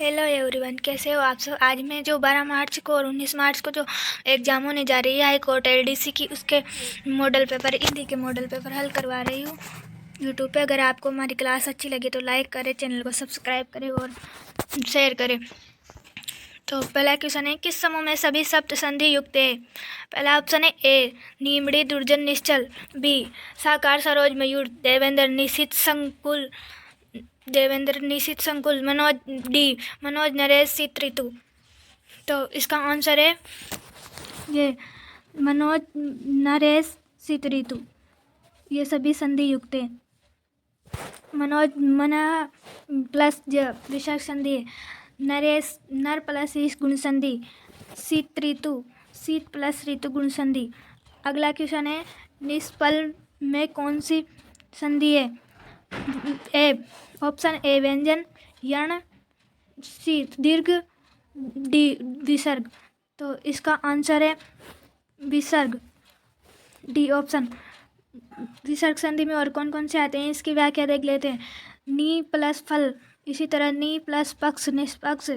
Hello everyone, कैसे हो आप सब। आज मैं जो 12 मार्च को और 19 मार्च को जो एग्ज़ाम होने जा रही है हाई कोर्ट एलडीसी की, उसके मॉडल पेपर, हिंदी के मॉडल पेपर हल करवा रही हूँ यूट्यूब पे। अगर आपको हमारी क्लास अच्छी लगे तो लाइक करें, चैनल को सब्सक्राइब करें और शेयर करें। तो पहला क्वेश्चन है, किस समूह में सभी सप्त संधि युक्त है। पहला ऑप्शन है ए नीमड़ी दुर्जन निश्चल, बी साकार सरोज मयूर देवेंद्र निशित संकुल, मनोज नरेश शीत ऋतु। तो इसका आंसर है ये मनोज नरेश शीत ऋतु, ये सभी संधि युक्त है। मनोज मना प्लस विसर्ग संधि है, नरेश नर प्लस ईश गुण संधि, शीत ऋतु शीत प्लस ऋतु गुण संधि। अगला क्वेश्चन है, निष्पल में कौन सी संधि है। ए ऑप्शन ए व्यंजन, यण, सी दीर्घ, डी विसर्ग। तो इसका आंसर है विसर्ग, डी ऑप्शन। विसर्ग संधि में और कौन कौन से आते हैं इसकी व्याख्या देख लेते हैं। नी प्लस फल, इसी तरह नी प्लस पक्ष निष्पक्ष,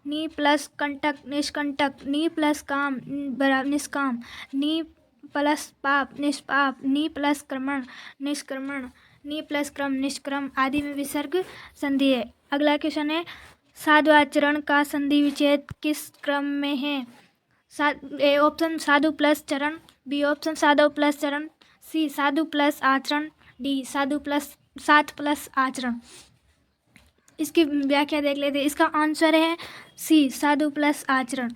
नी प्लस कंटक निष्कंटक, नी प्लस काम बराबर निष्काम, नी प्लस पाप निष्पाप, नी प्लस क्रमण निष्क्रमण, नी प्लस क्रम निष्क्रम आदि में विसर्ग संधि है। अगला क्वेश्चन है, साधु आचरण का संधि विच्छेद किस क्रम में है। ए ऑप्शन साधु प्लस चरण, बी ऑप्शन साधु प्लस चरण, सी साधु प्लस आचरण, डी साधु प्लस साथ प्लस आचरण। इसकी व्याख्या देख लेते हैं। इसका आंसर है सी साधु प्लस आचरण।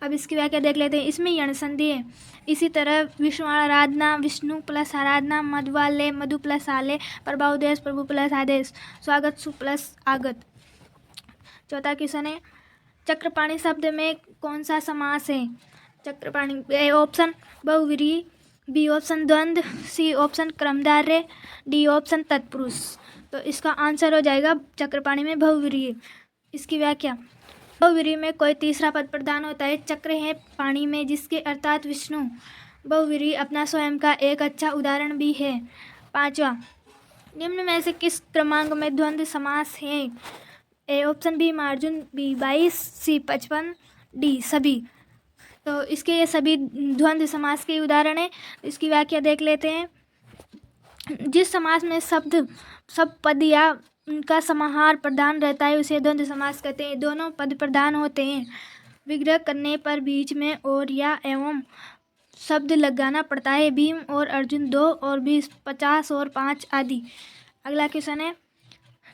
अब इसकी व्याख्या देख लेते हैं। इसमें यण संधि है। इसी तरह विष्णु आराधना, विष्णु प्लस आराधना, मधुवाले मधु प्लस आले, प्रभावदेश प्रभु प्लस आदेश, स्वागत सु प्लस आगत। चौथा क्वेश्चन है, चक्रपाणी शब्द में कौन सा समास है। चक्रपाणी ए ऑप्शन बहुव्रीहि, बी ऑप्शन द्वंद्व, सी ऑप्शन क्रमधारय, डी ऑप्शन तत्पुरुष। तो इसका आंसर हो जाएगा चक्रपाणी में बहुव्रीहि। इसकी व्याख्या, बहुव्रीहि में कोई तीसरा पद प्रधान होता है। चक्र है पाणी में जिसके अर्थात विष्णु। बहुव्रीहि अपना स्वयं का एक अच्छा उदाहरण भी है। पांचवा, निम्न में से किस क्रमांक में द्वंद्व समास है। A option B Arjun, B 22, C 55, D सभी। तो इसके ये सभी द्वंद्व समास के उदाहरण है। इसकी व्याख्या देख लेते हैं। जिस समास में सब पद या उनका समाहार प्रधान रहता है उसे द्वंद्व समास कहते हैं। दोनों पद प्रधान होते हैं। विग्रह करने पर बीच में और या एवं शब्द लगाना पड़ता है। भीम और अर्जुन 2 और 20, 50 और 5 आदि। अगला क्वेश्चन है,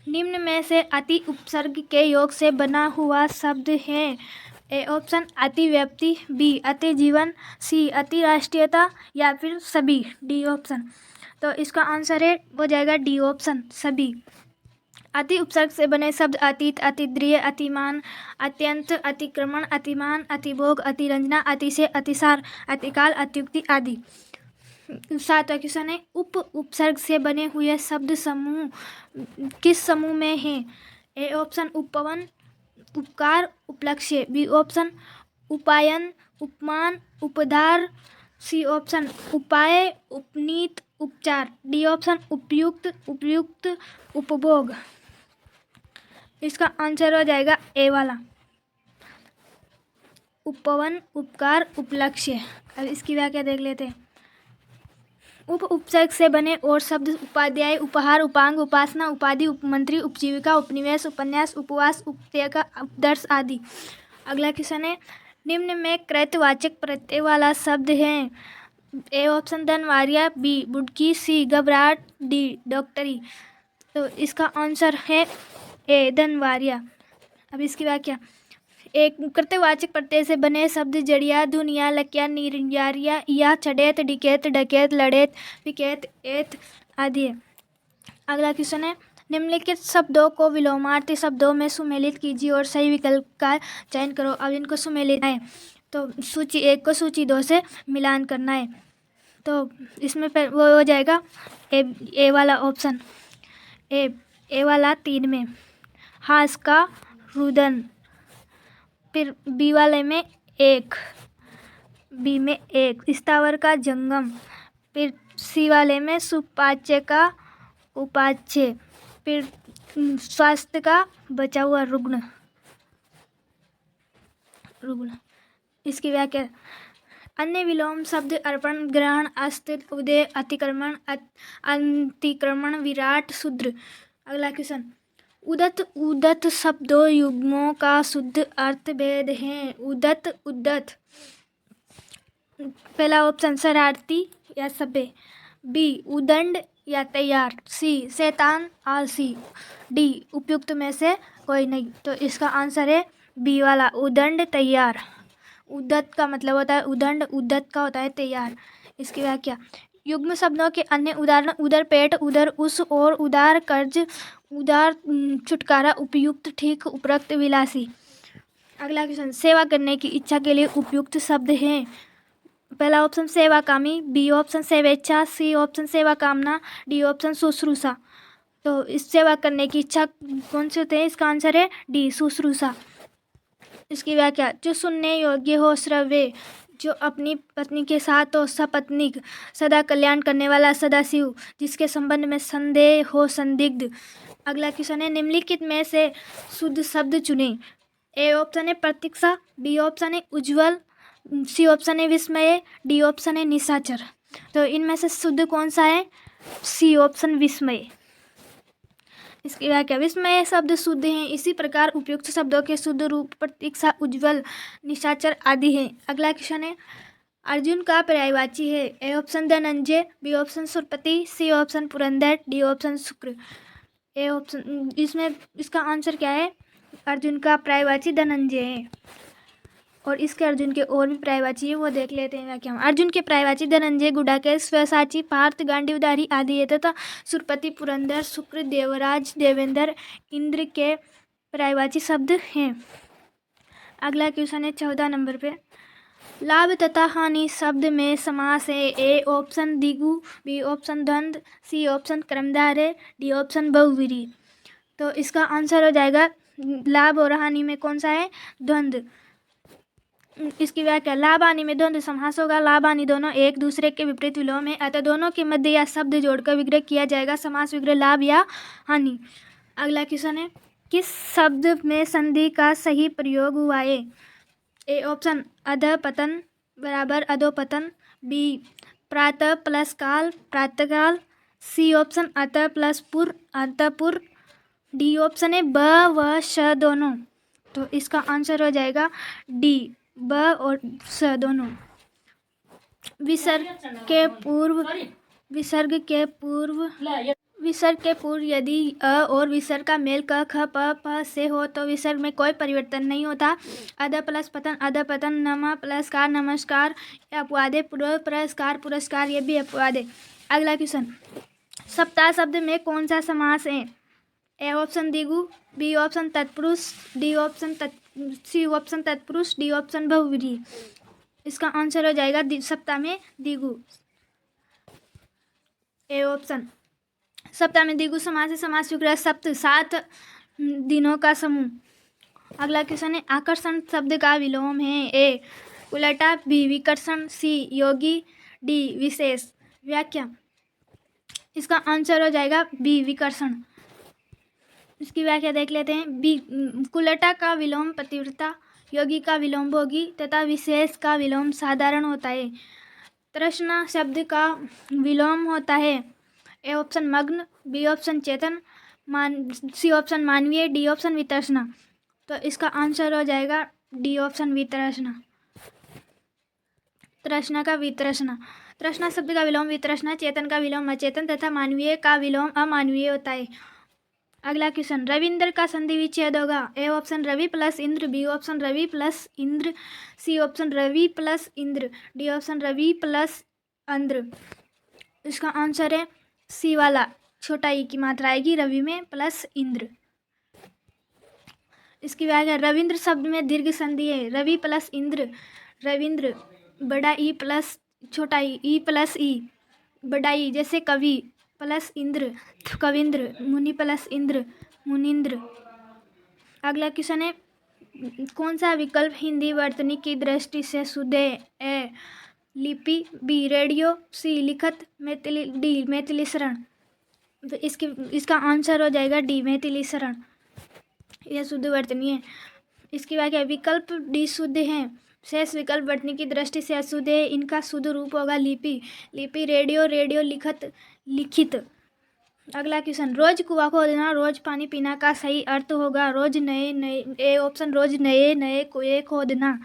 निम्न में से अति उपसर्ग के योग से बना हुआ शब्द है। ए ऑप्शन अति व्याप्ति, बी अति जीवन, सी अति राष्ट्रीयता, या फिर सभी, डी ऑप्शन। तो इसका आंसर है हो जाएगा डी ऑप्शन सभी। अति उपसर्ग से बने शब्द अतीत, अतिद्रिय, अतिमान, अत्यंत, अतिक्रमण, अतिमान, अतिभोग, अतिरंजना, अतिशय, अतिसार, अतिकाल, अत्युक्ति आदि। सातवां क्वेश्चन है, उपसर्ग से बने हुए शब्द समूह किस समूह में है। ए ऑप्शन उपवन, उपकार, उपलक्ष्य, बी ऑप्शन उपायन, उपमान, उपधार, सी ऑप्शन उपाय, उपनीत, उपचार, डी ऑप्शन उपयुक्त, उपभोग। इसका आंसर हो जाएगा ए वाला, उपवन, उपकार, उपलक्ष्य। अब इसकी व्याख्या देख लेते हैं। उपसर्ग से बने और शब्द उपाध्याय, उपहार, उपांग, उपासना, उपाधि, उपमंत्री, उपजीविका, उपनिवेश, उपन्यास, उपवास, उपत्यका, उपदर्श आदि। अगला क्वेश्चन है, निम्न में कृतवाचक प्रत्यय वाला शब्द है। ए ऑप्शन धनवारिया, बी बुड़की, सी घबराहट, डी डॉक्टरी। तो इसका आंसर है ए धनवारिया। अब इसकी व्याख्या, एक कृतवाचक प्रत्यय से बने शब्द जड़िया, धुनिया, लकिया, निर्यारिया, या चढ़ेत, डिकेत, डकैत, लड़ेत, विकेत, एत आदि है। अगला क्वेश्चन है, निम्नलिखित शब्दों को विलोमार्थी शब्दों में सुमेलित कीजिए और सही विकल्प का चयन करो। अब इनको सुमेलित है तो सूची 1 को सूची 2 से मिलान करना है। तो इसमें वो हो जाएगा ए वाला ऑप्शन, ए वाला 3 में, हास का रुदन, फिर बी वाले में 1, बी में 1 स्थावर का जंगम, फिर सी वाले में सुपाच्य का उपाच्य, फिर स्वास्थ्य का बचा हुआ रुग्ण। रुगुण। इसकी व्याख्या, अन्य विलोम शब्द अर्पण, ग्रहण, अस्त्र, उदय, अतिक्रमण, अंतिक्रमण, विराट, शूद्र। अगला क्वेश्चन, उदत उदत शब्दों युग्मों का शुद्ध अर्थ भेद है। उदत उद्दत, पहला ऑप्शन शरारती या सभ्य, बी उदंड या तैयार, सी शैतान, आलसी, डी उपयुक्त में से कोई नहीं। तो इसका आंसर है बी वाला, उदंड तैयार। उद्दत का मतलब होता है उदंड, उद्दत का होता है तैयार। इसकी व्याख्या, युग्म शब्दों के अन्य उदाहरण उदर पेट, उदर उस और उदार कर्ज, उदार छुटकारा, उपयुक्त, ठीक, उपरक्त, विलासी। अगला क्वेश्चन, सेवा करने की इच्छा के लिए उपयुक्त शब्द हैं। पहला ऑप्शन सेवाकामी, बी ऑप्शन सेवेच्छा, सी ऑप्शन सेवा कामना, डी ऑप्शन शुश्रूषा। तो इस सेवा करने की इच्छा कौन से होते हैं? इसका आंसर है डी शुश्रूषा। इसकी व्याख्या, जो सुनने योग्य हो, श्रव्य, जो अपनी पत्नी के साथ हो, सपत्नीक, सदा कल्याण करने वाला, सदाशिव, जिसके संबंध में संदेह हो, संदिग्ध। अगला क्वेश्चन है, निम्नलिखित में से शुद्ध शब्द चुनें। ए ऑप्शन है प्रतीक्षा, बी ऑप्शन है उज्ज्वल, सी ऑप्शन है विस्मय, डी ऑप्शन है निशाचर। तो इनमें से शुद्ध कौन सा है? सी ऑप्शन विस्मय। इसकी व्याख्या, विस्मय शब्द शुद्ध हैं, इसी प्रकार उपयुक्त शब्दों के शुद्ध रूप प्रतीक्षा, उज्ज्वल, निशाचर आदि हैं। अगला क्वेश्चन है, अर्जुन का पर्यायवाची है। A option Dhananjay, B option Surpati, C option Purandar, D option Shukra. A option, इसमें इसका आंसर क्या है? अर्जुन का पर्यायवाची धनंजय है। और इसके अर्जुन के और भी पर्यायवाची है, वो देख लेते हैं व्याख्या। अर्जुन के पर्यायवाची धनंजय, गुडाकेश, स्वसाची, पार्थ, गांडीवधारी आदि है तथा सुरपति, पुरंदर, शुक्र, देवराज, देवेंद्र, इंद्र के पर्यायवाची शब्द हैं। अगला क्वेश्चन है 14 नंबर पे, लाभ तथा हानि शब्द में समास है। ए ऑप्शन द्विगु, बी ऑप्शन द्वंद्व, सी ऑप्शन क्रमधारय, डी ऑप्शन बहुव्रीहि। तो इसका आंसर हो जाएगा लाभ और हानि में कौन सा है? द्वंद्व। इसकी व्याख्या, लाभ हानि में द्वंद्व समास होगा। लाभ हानि दोनों एक दूसरे के विपरीत विलोम है, अतः दोनों के मध्य या शब्द जोड़कर विग्रह किया जाएगा। समास विग्रह लाभ या हानि। अगला क्वेश्चन है, किस शब्द में संधि का सही प्रयोग हुआ है? ए ऑप्शन अधपतन बराबर अधोपतन, बी प्रातः प्लस काल, प्रातःकाल, सी ऑप्शन अतः प्लस पुर, अंतःपुर, डी ऑप्शन है ब व श दोनों। तो इसका आंसर हो जाएगा डी, ब और स दोनों। विसर्ग के पूर्व यदि अ और विसर्ग का मेल क ख प प से हो तो विसर्ग में कोई परिवर्तन नहीं होता। अध प्लस पतन अधपतन, नम प्लस कार नमस्कार, अपवादे पुरस्कार पुरस्कार, ये भी अपवादे। अगला क्वेश्चन, सप्ताह शब्द में कौन सा समास है? ए ऑप्शन द्विगु, बी ऑप्शन तत्पुरुष, सी ऑप्शन तत्पुरुष, डी ऑप्शन बहुव्रीहि। इसका आंसर हो जाएगा सप्ताह में द्विगु, ए ऑप्शन। सप्ताह में द्विगु समास है। समास विग्रह सप्त, 7 दिनों का समूह। अगला क्वेश्चन है, आकर्षण शब्द का विलोम है। ए उलटा, बी विकर्षण, सी योगी, डी विशेष। व्याख्या, इसका आंसर हो जाएगा बी विकर्षण। इसकी व्याख्या देख लेते हैं। बी, कुलटा का विलोम पतिव्रता, योगी का विलोम भोगी तथा विशेष का विलोम साधारण होता है। तृष्णा शब्द का विलोम होता है। ए ऑप्शन मग्न, बी ऑप्शन चेतन, सी ऑप्शन मानवीय, डी ऑप्शन वितृष्णा। तो इसका आंसर हो जाएगा डी ऑप्शन वितृष्णा। तृष्णा का वितृष्णा। तृष्णा शब्द का विलोम वितृष्णा, चेतन का विलोम अचेतन तथा मानवीय का विलोम अमानवीय होता है। अगला क्वेश्चन, रविंद्र का संधि विच्छेद होगा। A option Ravi plus Indra, B option Ravi plus Indra, C option Ravi plus Indra, D option Ravi plus अंद्र। इसका आंसर है सी वाला, छोटा ई की मात्रा आएगी रवि में प्लस इंद्र। इसकी व्याख्या, रविंद्र शब्द में दीर्घ संधि है। रवि प्लस इंद्र, रविंद्र, बड़ा ई प्लस छोटा ई प्लस ई, बड़ा ई, जैसे कवि प्लस इंद्र, कविंद्र, मुनि प्लस इंद्र, मुनिंद्र। अगला क्वेश्चन है, कौन सा विकल्प हिंदी वर्तनी की दृष्टि से शुद्ध है? ए लिपि, बी रेडियो, सी लिखत, मैथिली, डी मैथिलीकरण। तो इसका आंसर हो जाएगा डी मैथिलीकरण। यह शुद्ध वर्तनी है। इसकी व्याख्या विकल्प डी शुद्ध हैं, शेष विकल्प बटनी की दृष्टि से अशुद्ध है। इनका शुद्ध रूप होगा लिपि, लिपि रेडियो, रेडियो लिखत, लिखित। अगला क्वेश्चन, रोज कुआं खोदना, रोज पानी पीना का सही अर्थ होगा रोज नए नए, ए ऑप्शन रोज नए नए कुएं खोदना,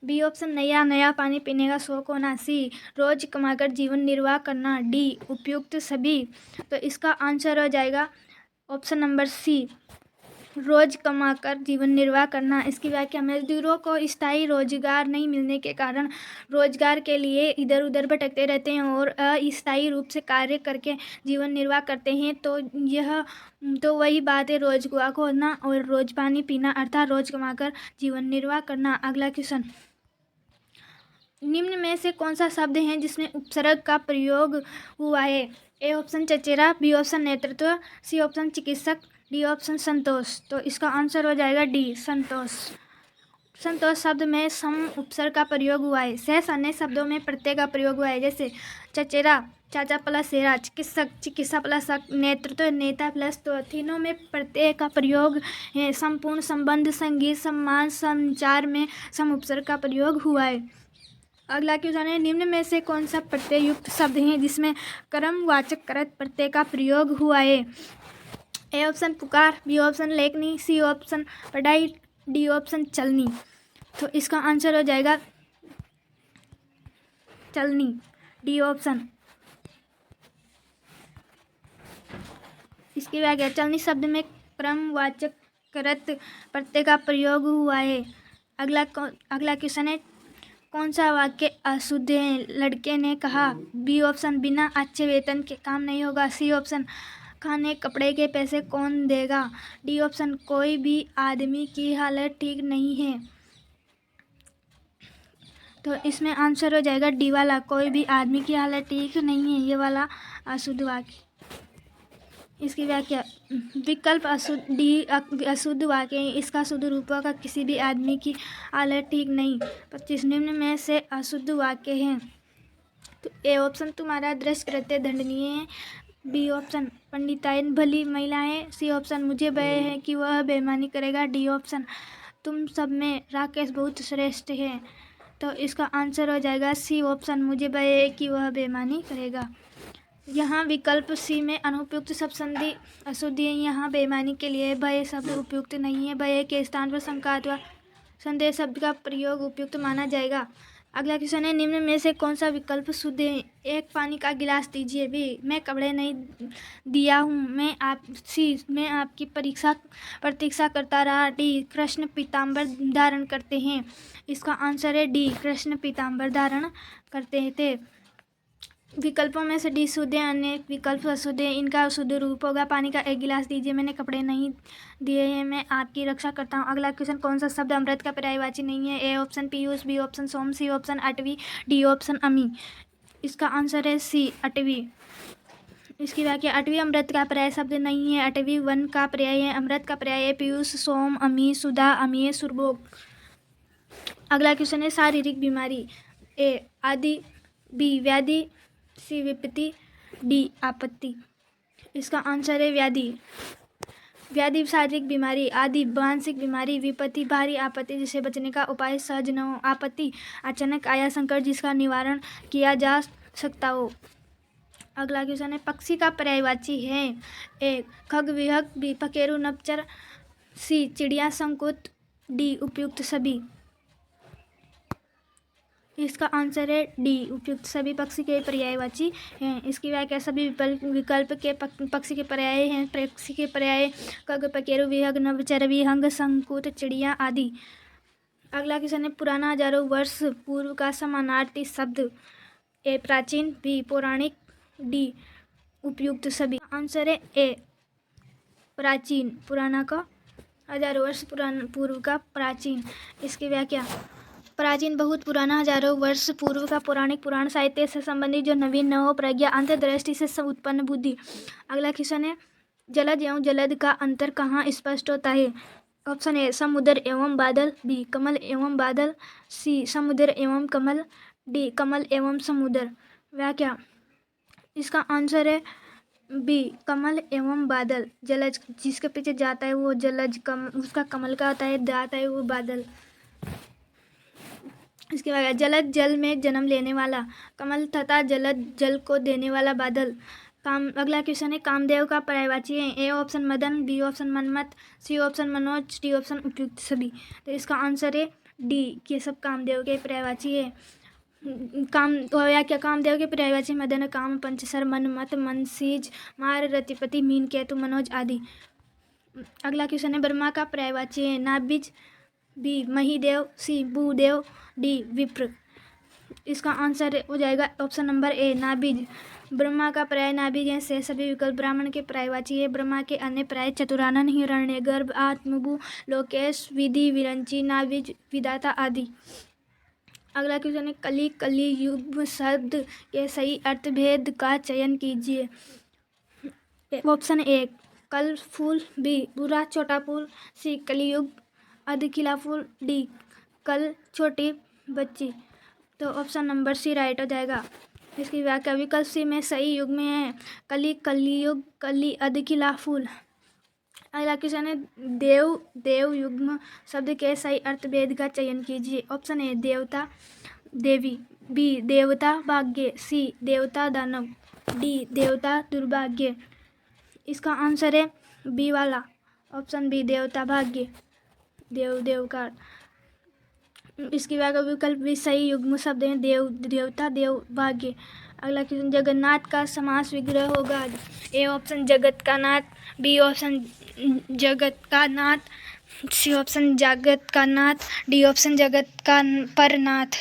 बी ऑप्शन नया नया पानी पीने का शौक होना, सी रोज कमाकर जीवन निर्वाह करना, डी उपयुक्त सभी। तो इसका आंसर हो जाएगा ऑप्शन नंबर सी, रोज कमाकर जीवन निर्वाह करना। इसकी व्याख्या, मजदूरों को स्थायी रोजगार नहीं मिलने के कारण रोजगार के लिए इधर उधर भटकते रहते हैं और अस्थायी रूप से कार्य करके जीवन निर्वाह करते हैं। तो वही बात है रोज कुआं खोदना और रोज पानी पीना, अर्थात रोज कमाकर जीवन निर्वाह करना। अगला क्वेश्चन, निम्न में से कौन सा शब्द है जिसमें उपसर्ग का प्रयोग हुआ है? ए ऑप्शन चचेरा, बी ऑप्शन नेतृत्व, सी ऑप्शन चिकित्सक, डी ऑप्शन संतोष। तो इसका आंसर हो जाएगा डी संतोष। संतोष शब्द में सम उपसर्ग का प्रयोग हुआ है। शेष अन्य शब्दों में प्रत्यय का प्रयोग हुआ है, जैसे चचेरा चाचा प्लस सेरा, चिकित्सक चिकित्सा प्लस नेतृत्व नेता प्लस। तो तीनों में प्रत्यय का प्रयोग है। संपूर्ण, संबंध, संगीत, सम्मान, संचार में सम उपसर्ग का प्रयोग हुआ है। अगला क्वेश्चन है, निम्न में से कौन सा प्रत्यय युक्त शब्द है जिसमें कर्मवाचक करत प्रत्यय का प्रयोग हुआ है? ए ऑप्शन पुकार, बी ऑप्शन लेखनी, सी ऑप्शन पढ़ाई, डी ऑप्शन चलनी। तो इसका आंसर हो जाएगा चलनी, डी ऑप्शन। इसकी व्याख्या, चलनी शब्द में क्रमवाचक करत प्रत्यय का प्रयोग हुआ है। अगला क्वेश्चन है, कौन सा वाक्य अशुद्ध है? लड़के ने कहा, बी ऑप्शन बिना अच्छे वेतन के काम नहीं होगा, सी ऑप्शन खाने कपड़े के पैसे कौन देगा, डी ऑप्शन कोई भी आदमी की हालत ठीक नहीं है। तो इसमें आंसर हो जाएगा डी वाला, कोई भी आदमी की हालत ठीक नहीं है, ये वाला अशुद्ध वाक्य। इसकी व्याख्या, विकल्प अशुद्ध वाक्य, इसका शुद्ध रूप होगा किसी भी आदमी की हालत ठीक नहीं। 25 निम्न में से अशुद्ध वाक्य हैं। तो ए ऑप्शन तुम्हारा दृश्य कृत्य दंडनीय है, बी ऑप्शन पंडिताइन भली महिलाएं, सी ऑप्शन मुझे भय है कि वह बेईमानी करेगा, डी ऑप्शन तुम सब में राकेश बहुत श्रेष्ठ है। तो इसका आंसर हो जाएगा सी ऑप्शन, मुझे भय है कि वह बेईमानी करेगा। यहाँ विकल्प सी में अनुपयुक्त शब्द संधि अशुद्ध है। यहाँ बेईमानी के लिए भय शब्द उपयुक्त नहीं है। भय के स्थान पर शंका अथवा संदेह शब्द का प्रयोग उपयुक्त माना जाएगा। अगला क्वेश्चन है, निम्न में से कौन सा विकल्प शुद्ध है? एक पानी का गिलास दीजिए, बी मैं कपड़े नहीं दिया हूँ, मैं आपकी प्रतीक्षा करता रहा, डी कृष्ण पीताम्बर धारण करते हैं। इसका आंसर है डी कृष्ण पीताम्बर धारण करते थे। विकल्पों में से डी शुद्ध है, अन्य विकल्प अशुद्ध है। इनका शुद्ध रूप होगा, पानी का एक गिलास दीजिए, मैंने कपड़े नहीं दिए हैं, मैं आपकी रक्षा करता हूँ। अगला क्वेश्चन, कौन सा शब्द अमृत का पर्यायवाची नहीं है? ए ऑप्शन पीयूष, बी ऑप्शन सोम, सी ऑप्शन अटवी, डी ऑप्शन अमी। इसका आंसर है सी अटवी। इसकी व्याख्या, अटवी अमृत का पर्याय शब्द नहीं है, अटवी वन का पर्याय है, अमृत का पर्याय है पीयूष, सोम, अमी, सुधा, अमीय, सुरभोग। अगला क्वेश्चन है, शारीरिक बीमारी, ए आदि, बी व्याधि, सी विपत्ति, डी आपत्ति। इसका आंसर है व्याधि। व्याधि शारीरिक बीमारी, आदि मानसिक बीमारी, विपत्ति भारी आपत्ति जिसे बचने का उपाय सहज न हो, आपत्ति अचानक आया संकट जिसका निवारण किया जा सकता हो। अगला क्वेश्चन है, पक्षी का पर्यायवाची है? ए खग विहग, बी पखेरु नभचर, सी चिड़िया शंकुत, डी उपयुक्त सभी। इसका आंसर है डी उपयुक्त सभी पक्षी के पर्यायवाची हैं। इसकी व्याख्या, सभी विकल्प के पक्षी के पर्याय हैं। पक्षी के पर्याय खग, पखेरु, विहग, नभचर, विहंग, शंकुत, चिड़िया आदि। अगला क्वेश्चन है, पुराना हजारों वर्ष पूर्व का समानार्थी शब्द? ए प्राचीन, बी पौराणिक, डी उपयुक्त सभी। आंसर है ए प्राचीन, पुराना का हजारों वर्ष पूर्व का प्राचीन। इसकी व्याख्या, प्राचीन बहुत पुराना, हजारों वर्ष पूर्व का पौराणिक, पुराण साहित्य से संबंधित जो नवीन न हो, प्रज्ञा अंतर्दृष्टि से उत्पन्न बुद्धि। अगला क्वेश्चन है, जलज एवं जलद का अंतर कहाँ स्पष्ट होता है? ऑप्शन ए समुद्र एवं बादल, बी कमल एवं बादल, सी समुद्र एवं कमल, डी कमल एवं समुद्र। व्याख्या, इसका आंसर है बी कमल एवं बादल। जलज जिसके पीछे जाता है वो जलज, उसका कमल का होता है, जाता है वो बादल। इसके बाद जलज जल में जन्म लेने वाला, कमल तथा जलज जल को देने वाला बादल। अगला क्वेश्चन है कामदेव का पर्यायवाची है। A option Madan, B option Manmath, C option Manoj, D option उपयुक्त सभी। तो इसका आंसर है डी, ये सब कामदेव के पर्यायवाची है। कामदेव के पर्यायवाची मदन, काम, पंचसर, मनमत, मनसीज, मार, रतिपति, मीन, केतु, मनोज आदि। अगला क्वेश्चन है ब्रह्मा का पर्यायवाची है। नाभिज, बी महिदेव, सी भूदेव, डी विप्र। इसका आंसर हो जाएगा ऑप्शन नंबर ए नाभिज। ब्रह्मा का पर्याय नाभिज है। से सभी विकल्प। ब्राह्मण के पर्यायवाची है। ब्रह्मा के अन्य पर्याय चतुरानन, हिरण्य गर्भ, आत्मभू, लोकेश, विधि, विरंची, नाभिज, विधाता आदि। अगला क्वेश्चन है कली कली युग शब्द के सही अर्थभेद का चयन कीजिए। ऑप्शन ए कल फूल, बी बुरा छोटा फूल, सी कलियुग अधखिला फूल, डी कल छोटी बच्ची। तो ऑप्शन नंबर सी राइट हो जाएगा। इसकी व्याख्या विकल्प सी में सही युग में है। कली, कलियुग, कली, अधखिला फूल। अगला क्वेश्चन है देव देव युग्म शब्द के सही अर्थभेद का चयन कीजिए। ऑप्शन ए देवता देवी, बी देवता भाग्य, सी देवता दानव, डी देवता दुर्भाग्य। इसका आंसर है बी वाला, ऑप्शन बी देवता भाग्य, देव का। इसकी व्याख्या विकल्प भी सही युग्म शब्द है। देवता देव भाग्य। अगला क्वेश्चन जगन्नाथ का समास विग्रह होगा। ए ऑप्शन जगत का नाथ, बी ऑप्शन जगत का नाथ, सी ऑप्शन जगत का नाथ, डी ऑप्शन जगत का पर नाथ,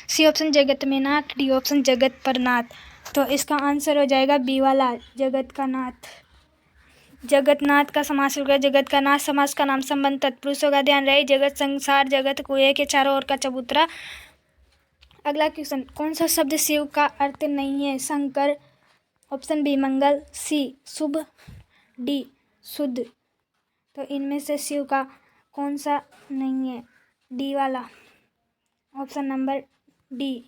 सी ऑप्शन जगत में नाथ, डी ऑप्शन जगत पर नाथ। तो इसका आंसर हो जाएगा बी वाला, जगत का नाथ। जगतनाथ का समास होगा। जगत का नाथ समास का नाम संबंध तत्पुरुष होगा। ध्यान रहे जगत संसार जगत कुएं के चारों ओर का चबूतरा। अगला क्वेश्चन कौन सा शब्द शिव का अर्थ नहीं है। शंकर, ऑप्शन बी मंगल, सी शुभ, डी शुद्ध। तो इनमें से शिव का कौन सा नहीं है। डी वाला, ऑप्शन नंबर डी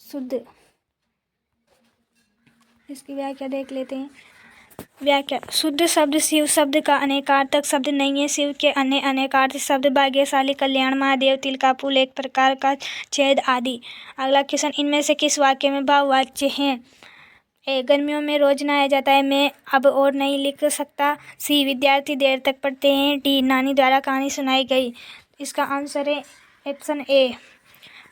शुद्ध। इसकी व्याख्या देख लेते हैं। व्याख्या शुद्ध शब्द शिव शब्द का अनेकार्थक शब्द नहीं है। शिव के अन्य अनेकार्थ शब्द भाग्यशाली, कल्याण, महादेव, तिल का फूल, एक प्रकार का छेद आदि। अगला क्वेश्चन इनमें से किस वाक्य में भाववाच्य है। ए गर्मियों में रोज नहाया जाता है, मैं अब और नहीं लिख सकता, सी विद्यार्थी देर तक पढ़ते हैं, डी नानी द्वारा कहानी सुनाई गई। इसका आंसर है ऑप्शन ए।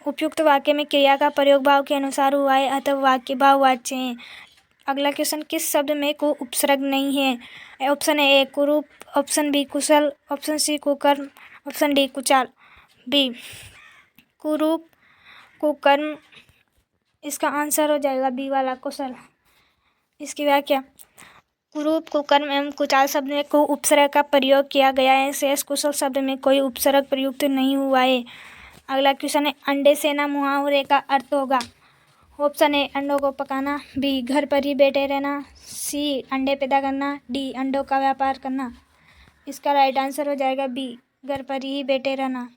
उपयुक्त वाक्य में क्रिया का प्रयोग भाव के अनुसार हुआ है, अतः वाक्य भाववाच्य है। अगला क्वेश्चन किस शब्द में को उपसर्ग नहीं है। ऑप्शन ए कुरूप, ऑप्शन बी कुशल, ऑप्शन सी कुकर्म, ऑप्शन डी कुचाल। बी कुरूप कुकर्म। इसका आंसर हो जाएगा बी वाला कुशल। इसकी व्याख्या कुरूप कुकर्म एवं कुचाल शब्द में को उपसर्ग का प्रयोग किया गया है। शेष कुशल शब्द में कोई उपसर्ग प्रयुक्त नहीं हुआ है। अगला क्वेश्चन है अंडे सेना मुहावरे का अर्थ होगा। ऑप्शन ए अंडों को पकाना, बी घर पर ही बैठे रहना, सी अंडे पैदा करना, डी अंडों का व्यापार करना। इसका राइट आंसर हो जाएगा बी घर पर ही बैठे रहना।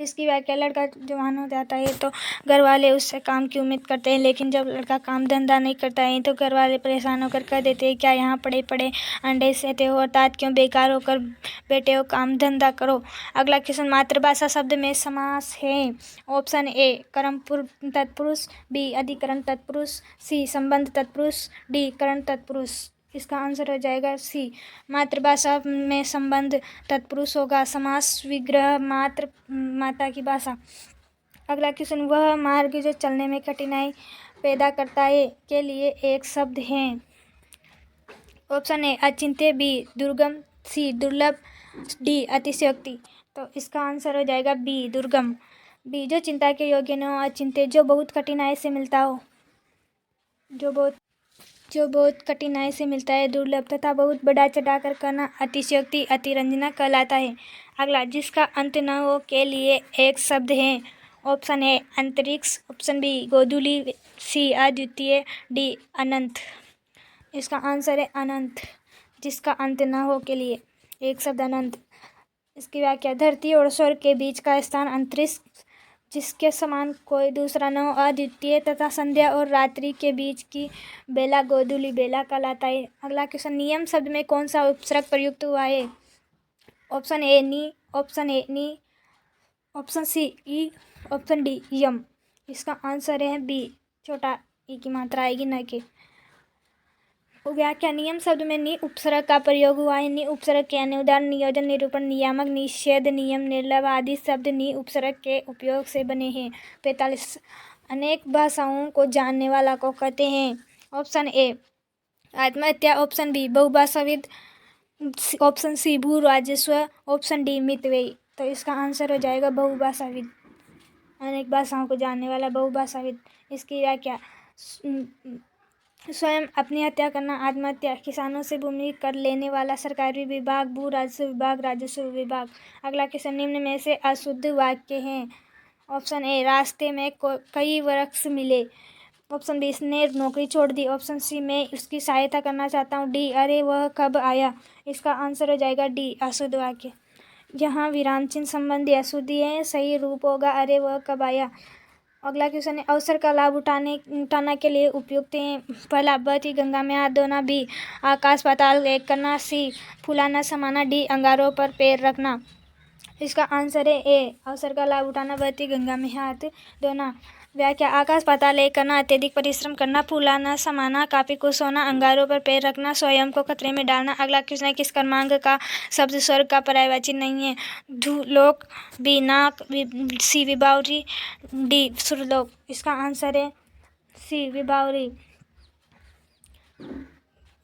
इसकी व्याख्या लड़का जवान हो जाता है तो घर वाले उससे काम की उम्मीद करते हैं, लेकिन जब लड़का काम धंधा नहीं करता है तो घर वाले परेशान होकर कह देते हैं क्या यहाँ पड़े पड़े अंडे सेते हो, अर्थात क्यों बेकार होकर बैठे हो, काम धंधा करो। अगला क्वेश्चन मातृभाषा शब्द में समास है। ऑप्शन ए कर्म तत्पुरुष, बी अधिकरण तत्पुरुष, सी संबंध तत्पुरुष, डी करण तत्पुरुष। इसका आंसर हो जाएगा सी मातृभाषा में संबंध तत्पुरुष होगा। समास विग्रह माता की भाषा। अगला क्वेश्चन वह मार्ग जो चलने में कठिनाई पैदा करता है के लिए एक शब्द है। ऑप्शन ए अचिंत्य, बी दुर्गम, सी दुर्लभ, डी अतिशयोक्ति। तो इसका आंसर हो जाएगा बी दुर्गम। बी जो चिंता के योग्य न हो, अचिंत्य जो बहुत कठिनाई से मिलता हो, जो बहुत कठिनाई से मिलता है, दुर्लभ तथा बहुत बढ़ा चढ़ाकर करना, अतिशयोक्ति अतिरंजना कहलाता है। अगला जिसका अंत न हो के लिए एक शब्द है। ऑप्शन ए अंतरिक्ष, ऑप्शन बी गोधूली, सी अद्वितीय, डी अनंत। इसका आंसर है अनंत। जिसका अंत न हो के लिए एक शब्द अनंत। इसकी व्याख्या धरती और स्वर्ग के बीच का स्थान अंतरिक्ष, जिसके समान कोई दूसरा न हो, अद्वितीय तथा संध्या और रात्रि के बीच की बेला गोधूली बेला कहलाता है। अगला क्वेश्चन, नियम शब्द में कौन सा उपसर्ग प्रयुक्त हुआ है? ऑप्शन ए नी, ऑप्शन ए नी, ऑप्शन सी ई, ऑप्शन डी यम। इसका आंसर है बी, छोटा ई की मात्रा आएगी न कि। व्याख्या, नियम शब्द में नि उपसर्ग का प्रयोग हुआ है। नि उपसर्ग के अन्य उदाहरण नियोजन, निरूपण, नियामक, निषेध, नियम, निर्लभ आदि शब्द नि उपसर्ग के उपयोग से बने हैं। 45, अनेक भाषाओं को जानने वाला को कहते हैं। ऑप्शन ए आत्महत्या, ऑप्शन बी बहुभाषाविद, ऑप्शन सी भू राजस्व, ऑप्शन डी मितव्ययी। तो इसका आंसर हो जाएगा बहुभाषाविद, अनेक भाषाओं को जानने वाला बहुभाषाविद। इसकी व्याख्या, स्वयं अपनी हत्या करना, आत्महत्या, किसानों से भूमि कर लेने वाला सरकारी विभाग, भू राजस्व विभाग, राजस्व विभाग। अगला क्वेश्चन, निम्न में से अशुद्ध वाक्य हैं। ऑप्शन ए रास्ते में कई वृक्ष मिले, ऑप्शन बी इसने नौकरी छोड़ दी, ऑप्शन सी मैं उसकी सहायता करना चाहता हूँ, डी अरे वह कब आया। इसका आंसर हो जाएगा डी, अशुद्ध वाक्य। यहाँ विराम चिन्ह संबंधी अशुद्धि है, सही रूप होगा अरे वह कब आया। अगला क्वेश्चन है, अवसर का लाभ उठाना के लिए उपयुक्त हैं। पहला, बहती गंगा में हाथ धोना, बी आकाश पाताल एक करना, सी फुलाना समाना, डी अंगारों पर पैर रखना। इसका आंसर है ए, अवसर का लाभ उठाना, बहती गंगा में हाथ धोना। व्याख्या, आकाश पाताल एक करना, अत्यधिक परिश्रम करना, फुलाना समाना, काफी खुश होना, अंगारों पर पैर रखना, स्वयं को खतरे में डालना। अगला क्वेश्चन है, किस क्रमांक का शब्द स्वर्ग का पर्यायवाची नहीं है? धूलोक, बी नाक, सी विभावरी, डी सुरलोक। इसका आंसर है सी विभावरी।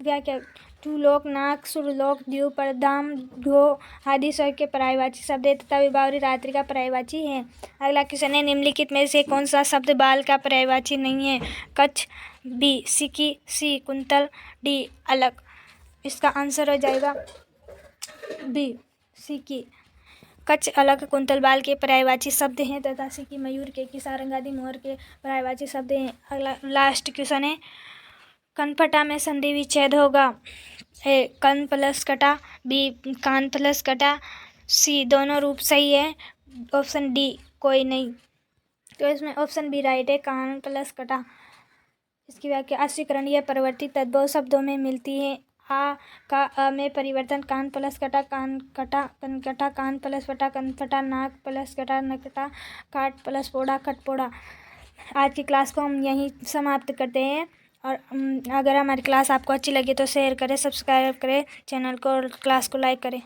व्याख्या, धूलोक, नाक, सुरलोक, द्यू, परधाम, ढो आदि स्वर्ग के पर्यायवाची शब्द है तथा विभावरी रात्रि का पर्यायवाची है। अगला क्वेश्चन है, निम्नलिखित में से कौन सा शब्द बाल का पर्यायवाची नहीं है? कच्छ, बी सिकी, सी कुंतल, डी अलग। इसका आंसर हो जाएगा बी सिकी। कच्छ, अलग, कुंतल बाल के पर्यायवाची शब्द हैं तथा सिकी मयूर के, किसारंग आदि मोर के पर्यायवाची शब्द हैं। अगला लास्ट क्वेश्चन है, कनपटा में संधि विच्छेद होगा। ए कन प्लस कटा, बी कान प्लस कटा, सी दोनों रूप सही है, ऑप्शन डी कोई नहीं। तो इसमें ऑप्शन बी राइट है, कान प्लस कटा। इसकी व्याख्या, अशीकरण यह परिवर्तित तद्भव शब्दों में मिलती है। आ का अ में परिवर्तन, कान प्लस कटा, कान कटा, कनकटा, कान प्लस पटा, कनपटा, नाक प्लस कटा, नकटा, काट प्लस पोड़ा, खटपोड़ा। आज की क्लास को हम यहीं समाप्त करते हैं। और अगर हमारी क्लास आपको अच्छी लगी तो शेयर करें, सब्सक्राइब करें चैनल को और क्लास को लाइक करें।